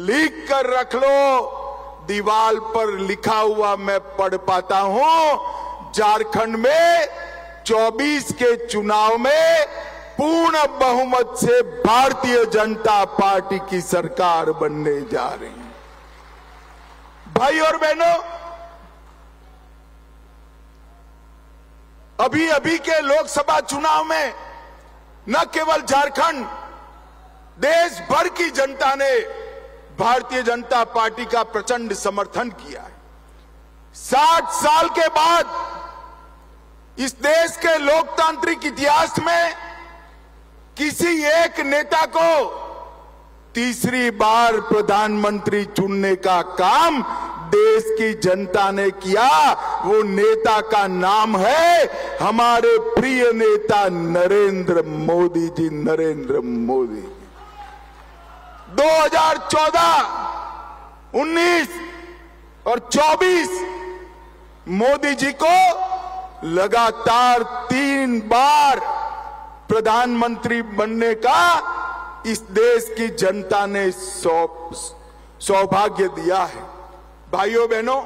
लिख कर रख लो, दीवार पर लिखा हुआ मैं पढ़ पाता हूं। झारखंड में 24 के चुनाव में पूर्ण बहुमत से भारतीय जनता पार्टी की सरकार बनने जा रही है। भाई और बहनों, अभी अभी के लोकसभा चुनाव में न केवल झारखंड, देश भर की जनता ने भारतीय जनता पार्टी का प्रचंड समर्थन किया है। 60 साल के बाद इस देश के लोकतांत्रिक इतिहास में किसी एक नेता को तीसरी बार प्रधानमंत्री चुनने का काम देश की जनता ने किया। वो नेता का नाम है हमारे प्रिय नेता नरेंद्र मोदी जी। नरेंद्र मोदी 2014, 19 और 24 मोदी जी को लगातार 3 बार प्रधानमंत्री बनने का इस देश की जनता ने सौभाग्य दिया है। भाइयों बहनों,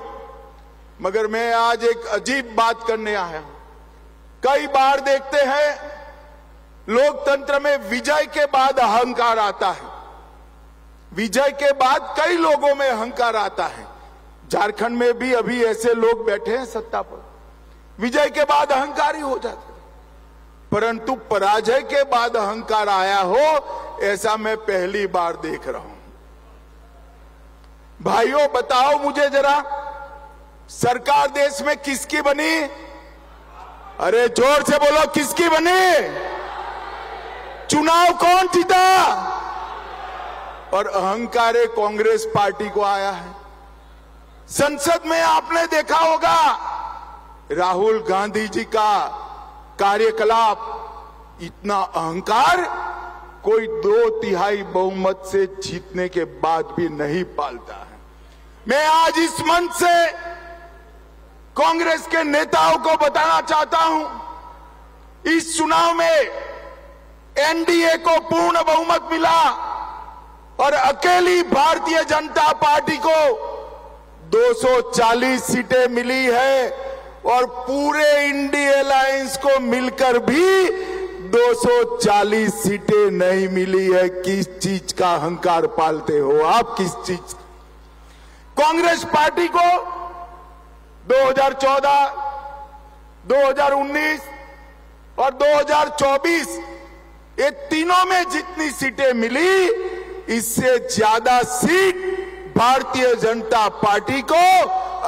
मगर मैं आज एक अजीब बात करने आया हूं। कई बार देखते हैं लोकतंत्र में विजय के बाद अहंकार आता है। विजय के बाद कई लोगों में अहंकार आता है। झारखंड में भी अभी ऐसे लोग बैठे हैं सत्ता पर, विजय के बाद अहंकारी हो जाते, परंतु पराजय के बाद अहंकार आया हो, ऐसा मैं पहली बार देख रहा हूं। भाइयों बताओ मुझे जरा, सरकार देश में किसकी बनी? अरे जोर से बोलो, किसकी बनी? चुनाव कौन जीता? और अहंकार कांग्रेस पार्टी को आया है। संसद में आपने देखा होगा राहुल गांधी जी का कार्यकलाप, इतना अहंकार कोई 2/3 बहुमत से जीतने के बाद भी नहीं पालता है। मैं आज इस मंच से कांग्रेस के नेताओं को बताना चाहता हूं, इस चुनाव में एनडीए को पूर्ण बहुमत मिला और अकेली भारतीय जनता पार्टी को 240 सीटें मिली है और पूरे इंडिया अलायंस को मिलकर भी 240 सीटें नहीं मिली है। किस चीज का अहंकार पालते हो आप? किस चीज? कांग्रेस पार्टी को 2014, 2019 और 2024 ये तीनों में जितनी सीटें मिली, इससे ज्यादा सीट भारतीय जनता पार्टी को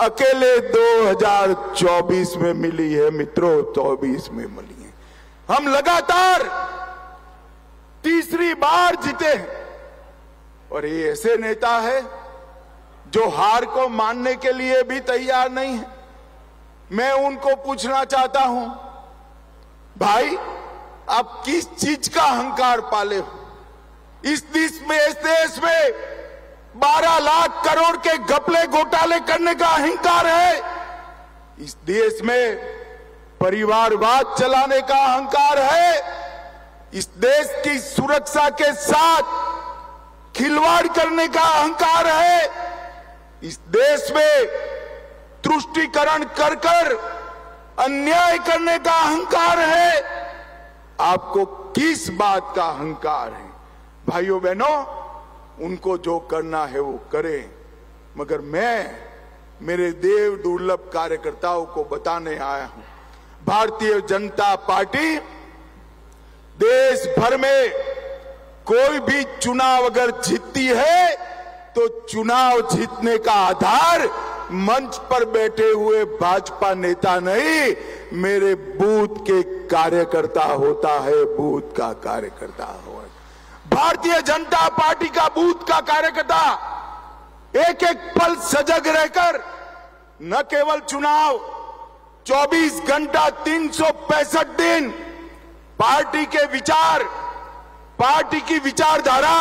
अकेले 2024 में मिली है। मित्रों, 24 में मिली है। हम लगातार तीसरी बार जीते हैं और ये ऐसे नेता है जो हार को मानने के लिए भी तैयार नहीं है। मैं उनको पूछना चाहता हूं, भाई आप किस चीज का अहंकार पाले हो? इस देश में 12 लाख करोड़ के घपले घोटाले करने का अहंकार है। इस देश में परिवारवाद चलाने का अहंकार है। इस देश की सुरक्षा के साथ खिलवाड़ करने का अहंकार है। इस देश में तुष्टीकरण कर अन्याय करने का अहंकार है। आपको किस बात का अहंकार है? भाइयों बहनों, उनको जो करना है वो करें, मगर मैं मेरे देव दुर्लभ कार्यकर्ताओं को बताने आया हूं, भारतीय जनता पार्टी देश भर में कोई भी चुनाव अगर जीतती है तो चुनाव जीतने का आधार मंच पर बैठे हुए भाजपा नेता नहीं, मेरे बूथ के कार्यकर्ता होता है। बूथ का कार्यकर्ता हो, भारतीय जनता पार्टी का बूथ का कार्यकर्ता एक एक पल सजग रहकर न केवल चुनाव 24 घंटा 365 दिन पार्टी के विचार, पार्टी की विचारधारा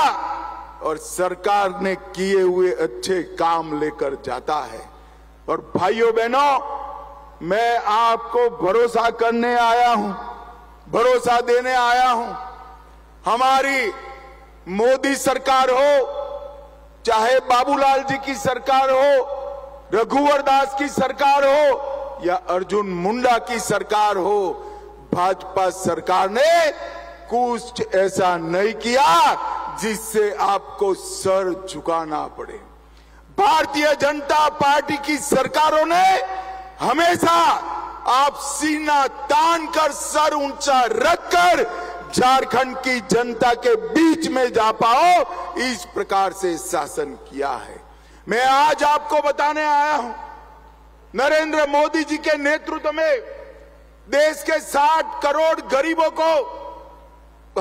और सरकार ने किए हुए अच्छे काम लेकर जाता है। और भाइयों बहनों, मैं आपको भरोसा करने आया हूं, भरोसा देने आया हूं। हमारी मोदी सरकार हो, चाहे बाबूलाल जी की सरकार हो, रघुवर दास की सरकार हो या अर्जुन मुंडा की सरकार हो, भाजपा सरकार ने कुछ ऐसा नहीं किया जिससे आपको सर झुकाना पड़े। भारतीय जनता पार्टी की सरकारों ने हमेशा आप सीना तान कर, सर ऊंचा रखकर झारखंड की जनता के बीच में जा पाओ, इस प्रकार से शासन किया है। मैं आज आपको बताने आया हूं, नरेंद्र मोदी जी के नेतृत्व में देश के 60 करोड़ गरीबों को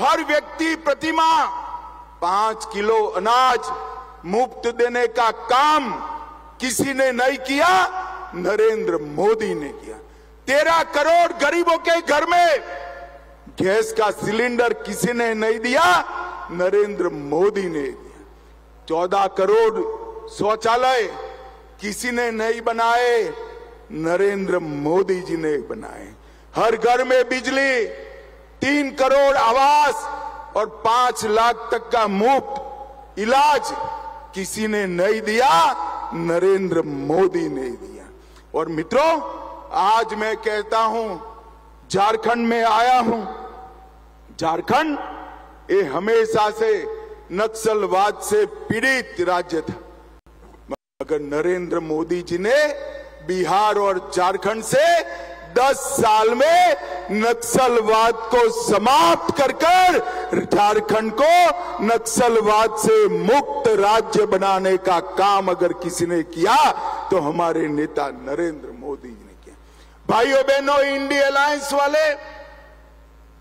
हर व्यक्ति प्रतिमाह 5 किलो अनाज मुफ्त देने का काम किसी ने नहीं किया, नरेंद्र मोदी ने किया। 13 करोड़ गरीबों के घर में गैस का सिलेंडर किसी ने नहीं दिया, नरेंद्र मोदी ने दिया। 14 करोड़ शौचालय किसी ने नहीं बनाए, नरेंद्र मोदी जी ने बनाए। हर घर में बिजली, 3 करोड़ आवास और 5 लाख तक का मुफ्त इलाज किसी ने नहीं दिया, नरेंद्र मोदी ने दिया। और मित्रों, आज मैं कहता हूं, झारखंड में आया हूं। झारखंड ये हमेशा से नक्सलवाद से पीड़ित राज्य था, मगर नरेंद्र मोदी जी ने बिहार और झारखंड से 10 साल में नक्सलवाद को समाप्त कर झारखंड को नक्सलवाद से मुक्त राज्य बनाने का काम अगर किसी ने किया तो हमारे नेता नरेंद्र मोदी जी ने किया। भाइयों बहनों, इंडी अलायंस वाले,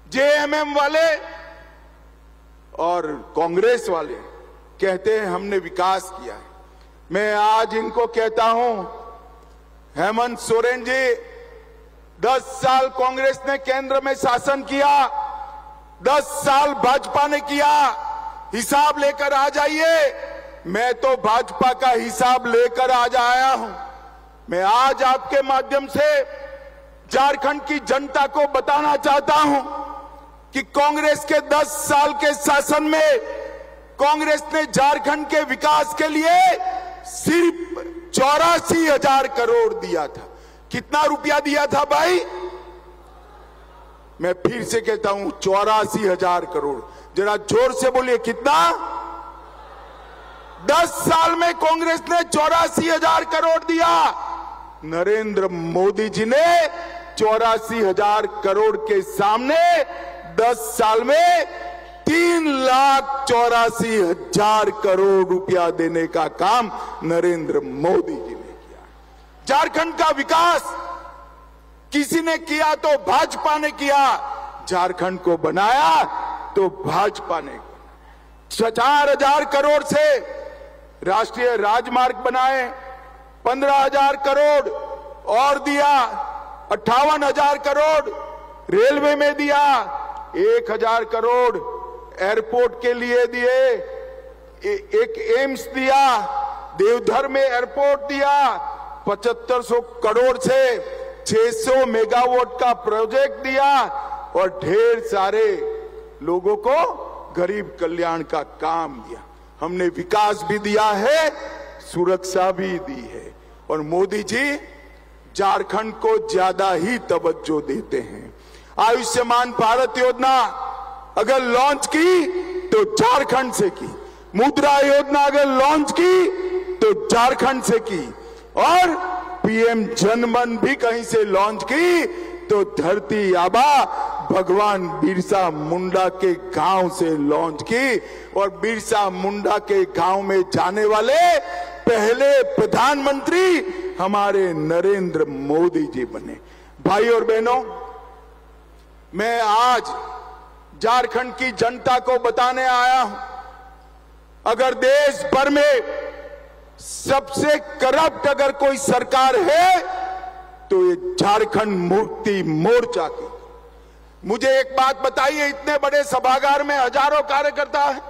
जेएमएम वाले और कांग्रेस वाले कहते हैं हमने विकास किया है। मैं आज इनको कहता हूं, हेमंत सोरेन जी, 10 साल कांग्रेस ने केंद्र में शासन किया, 10 साल भाजपा ने किया, हिसाब लेकर आ जाइए। मैं तो भाजपा का हिसाब लेकर आज आया हूं। मैं आज आपके माध्यम से झारखंड की जनता को बताना चाहता हूं कि कांग्रेस के 10 साल के शासन में कांग्रेस ने झारखंड के विकास के लिए सिर्फ 84,000 करोड़ दिया था। कितना रुपया दिया था भाई? मैं फिर से कहता हूं, 84,000 करोड़। जरा जोर से बोलिए, कितना? 10 साल में कांग्रेस ने 84,000 करोड़ दिया। नरेंद्र मोदी जी ने 84,000 करोड़ के सामने 10 साल में 3,84,000 करोड़ रुपया देने का काम नरेंद्र मोदी जी ने किया। झारखंड का विकास किसी ने किया तो भाजपा ने किया, झारखंड को बनाया तो भाजपा ने। 4,000 करोड़ से राष्ट्रीय राजमार्ग बनाए, 15,000 करोड़ और दिया, 58,000 करोड़ रेलवे में दिया, 1,000 करोड़ एयरपोर्ट के लिए दिए, एक एम्स दिया, देवधर में एयरपोर्ट दिया, 7500 करोड़ से 600 मेगावाट का प्रोजेक्ट दिया और ढेर सारे लोगों को गरीब कल्याण का काम दिया। हमने विकास भी दिया है, सुरक्षा भी दी है। और मोदी जी झारखंड को ज्यादा ही तवज्जो देते हैं। आयुष्मान भारत योजना अगर लॉन्च की तो झारखंड से की, मुद्रा योजना अगर लॉन्च की तो झारखंड से की, और पीएम जनमन भी कहीं से लॉन्च की तो धरती आबा भगवान बिरसा मुंडा के गांव से लॉन्च की। और बिरसा मुंडा के गांव में जाने वाले पहले प्रधानमंत्री हमारे नरेंद्र मोदी जी बने। भाई और बहनों, मैं आज झारखंड की जनता को बताने आया हूं, अगर देश भर में सबसे करप्ट अगर कोई सरकार है तो ये झारखंड मुक्ति मोर्चा की। मुझे एक बात बताइए, इतने बड़े सभागार में हजारों कार्यकर्ता है,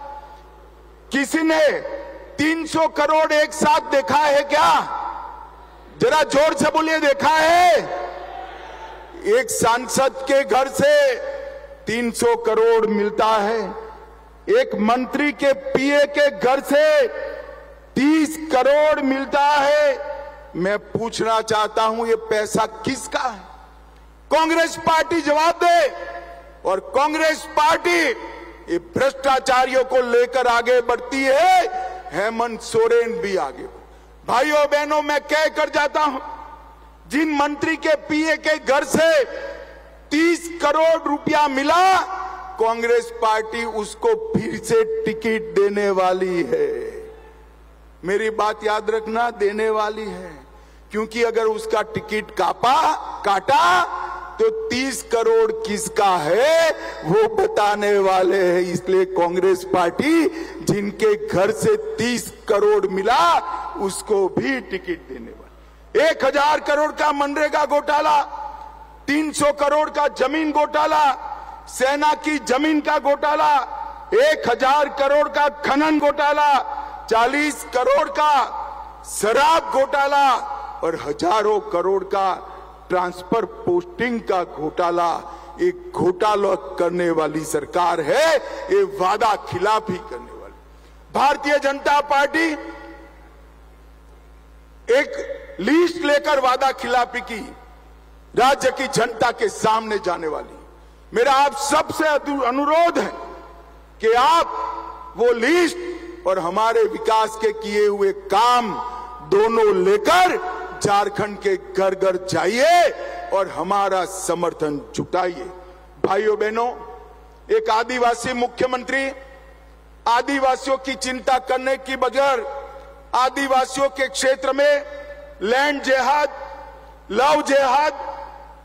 किसी ने 300 करोड़ एक साथ देखा है क्या? जरा जोर से बोलिए, देखा है? एक सांसद के घर से 300 करोड़ मिलता है, एक मंत्री के पीए के घर से 30 करोड़ मिलता है। मैं पूछना चाहता हूं ये पैसा किसका है? कांग्रेस पार्टी जवाब दे। और कांग्रेस पार्टी ये भ्रष्टाचारियों को लेकर आगे बढ़ती है, हेमंत सोरेन भी आगे। भाइयों बहनों, मैं कह कर जाता हूं, जिन मंत्री के पीए के घर से 30 करोड़ रुपया मिला, कांग्रेस पार्टी उसको फिर से टिकट देने वाली है। मेरी बात याद रखना, देने वाली है, क्योंकि अगर उसका टिकट काटा तो 30 करोड़ किसका है वो बताने वाले हैं। इसलिए कांग्रेस पार्टी जिनके घर से 30 करोड़ मिला उसको भी टिकट देने वाली। 1000 करोड़ का मनरेगा घोटाला, 300 करोड़ का जमीन घोटाला, सेना की जमीन का घोटाला, 1000 करोड़ का खनन घोटाला, 40 करोड़ का शराब घोटाला और हजारों करोड़ का ट्रांसफर पोस्टिंग का घोटाला। एक घोटाला करने वाली सरकार है, ये वादा खिलाफी करने वाली। भारतीय जनता पार्टी एक लिस्ट लेकर वादा खिलाफी की राज्य की जनता के सामने जाने वाली। मेरा आप सबसे अनुरोध है कि आप वो लिस्ट और हमारे विकास के किए हुए काम दोनों लेकर झारखंड के घर घर जाइए और हमारा समर्थन जुटाइए। भाइयों बहनों, एक आदिवासी मुख्यमंत्री आदिवासियों की चिंता करने की बजाय आदिवासियों के क्षेत्र में लैंड जिहाद, लव जिहाद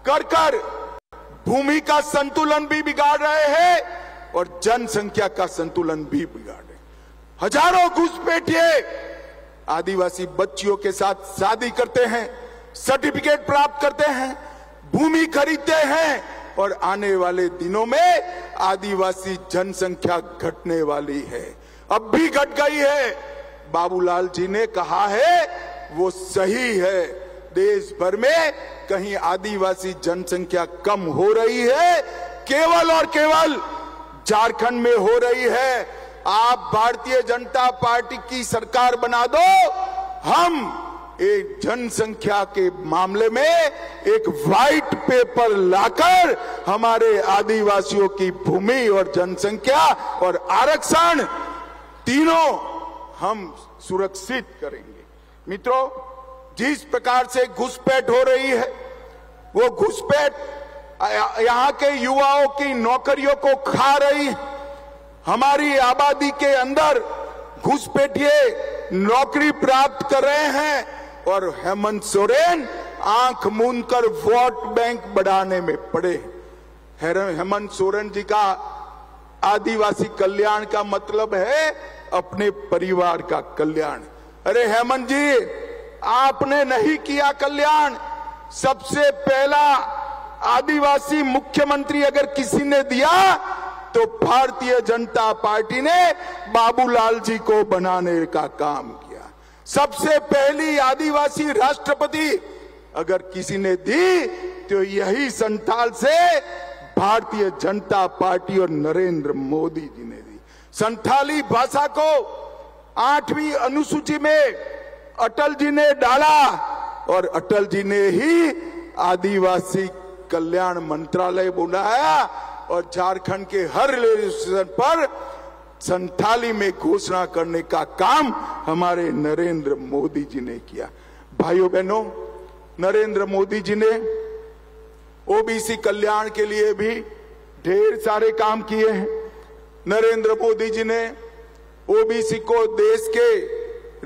कर भूमि का संतुलन भी बिगाड़ रहे हैं और जनसंख्या का संतुलन भी बिगाड़ रहे हैं। हजारों घुसपैठिए आदिवासी बच्चियों के साथ शादी करते हैं, सर्टिफिकेट प्राप्त करते हैं, भूमि खरीदते हैं और आने वाले दिनों में आदिवासी जनसंख्या घटने वाली है। अब भी घट गई है। बाबूलाल जी ने कहा है वो सही है। देश भर में कहीं आदिवासी जनसंख्या कम हो रही है, केवल और केवल झारखंड में हो रही है। आप भारतीय जनता पार्टी की सरकार बना दो, हम एक जनसंख्या के मामले में एक व्हाइट पेपर लाकर हमारे आदिवासियों की भूमि और जनसंख्या और आरक्षण तीनों हम सुरक्षित करेंगे। मित्रों, जिस प्रकार से घुसपैठ हो रही है, वो घुसपैठ यहाँ के युवाओं की नौकरियों को खा रही है। हमारी आबादी के अंदर घुसपैठिए नौकरी प्राप्त कर रहे हैं और हेमंत सोरेन आंख मूंद कर वोट बैंक बढ़ाने में पड़े। हेमंत सोरेन जी का आदिवासी कल्याण का मतलब है अपने परिवार का कल्याण। अरे हेमंत जी, आपने नहीं किया कल्याण। सबसे पहला आदिवासी मुख्यमंत्री अगर किसी ने दिया तो भारतीय जनता पार्टी ने बाबूलाल जी को बनाने का काम किया। सबसे पहली आदिवासी राष्ट्रपति अगर किसी ने दी तो यही संथाल से भारतीय जनता पार्टी और नरेंद्र मोदी जी ने दी। संथाली भाषा को 8वीं अनुसूची में अटल जी ने डाला और अटल जी ने ही आदिवासी कल्याण मंत्रालय बनाया और झारखंड के हर रेलवे स्टेशन पर संथाली में घोषणा करने का काम हमारे नरेंद्र मोदी जी ने किया। भाइयों बहनों, नरेंद्र मोदी जी ने ओबीसी कल्याण के लिए भी ढेर सारे काम किए हैं। नरेंद्र मोदी जी ने ओबीसी को देश के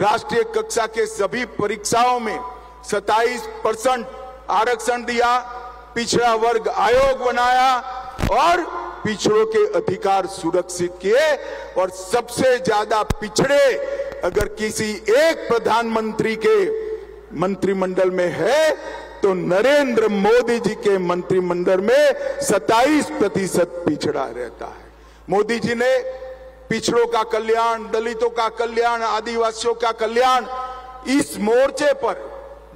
राष्ट्रीय कक्षा के सभी परीक्षाओं में 27% आरक्षण दिया, पिछड़ा वर्ग आयोग बनाया और पिछड़ों के अधिकार सुरक्षित किए। और सबसे ज्यादा पिछड़े अगर किसी एक प्रधानमंत्री के मंत्रिमंडल में है तो नरेंद्र मोदी जी के मंत्रिमंडल में 27% पिछड़ा रहता है। मोदी जी ने पिछड़ों का कल्याण, दलितों का कल्याण, आदिवासियों का कल्याण, इस मोर्चे पर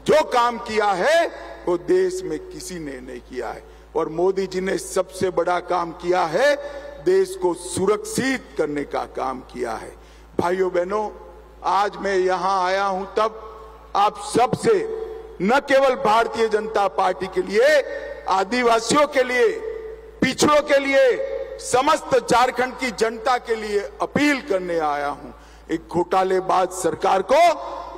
जो काम किया है वो देश में किसी ने नहीं किया है। और मोदी जी ने सबसे बड़ा काम किया है, देश को सुरक्षित करने का काम किया है। भाइयों बहनों, आज मैं यहां आया हूं तब आप सबसे न केवल भारतीय जनता पार्टी के लिए, आदिवासियों के लिए, पिछड़ों के लिए, समस्त झारखंड की जनता के लिए अपील करने आया हूं। एक घोटालेबाज सरकार को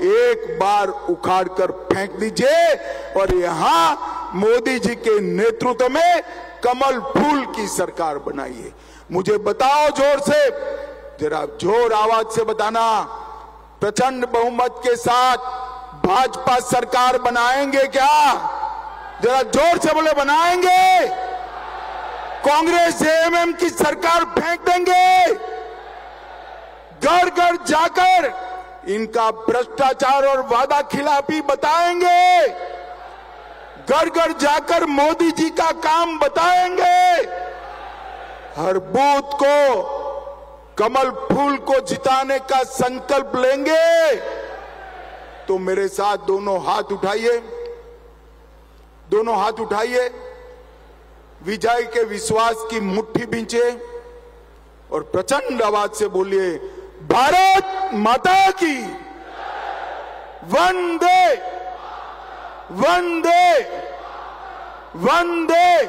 एक बार उखाड़ कर फेंक दीजिए और यहां मोदी जी के नेतृत्व में कमल फूल की सरकार बनाइए। मुझे बताओ जोर से, जरा जोर आवाज से बताना, प्रचंड बहुमत के साथ भाजपा सरकार बनाएंगे क्या? जरा जोर से बोले, बनाएंगे? कांग्रेस जेएमएम की सरकार फेंक देंगे? घर घर जाकर इनका भ्रष्टाचार और वादा खिलाफी बताएंगे? घर घर जाकर मोदी जी का काम बताएंगे? हर बूथ को कमल फूल को जिताने का संकल्प लेंगे? तो मेरे साथ दोनों हाथ उठाइए, दोनों हाथ उठाइए, विजय के विश्वास की मुट्ठी बींचे और प्रचंड आवाज से बोलिए, भारत माता की वंदे वंदे वंदे।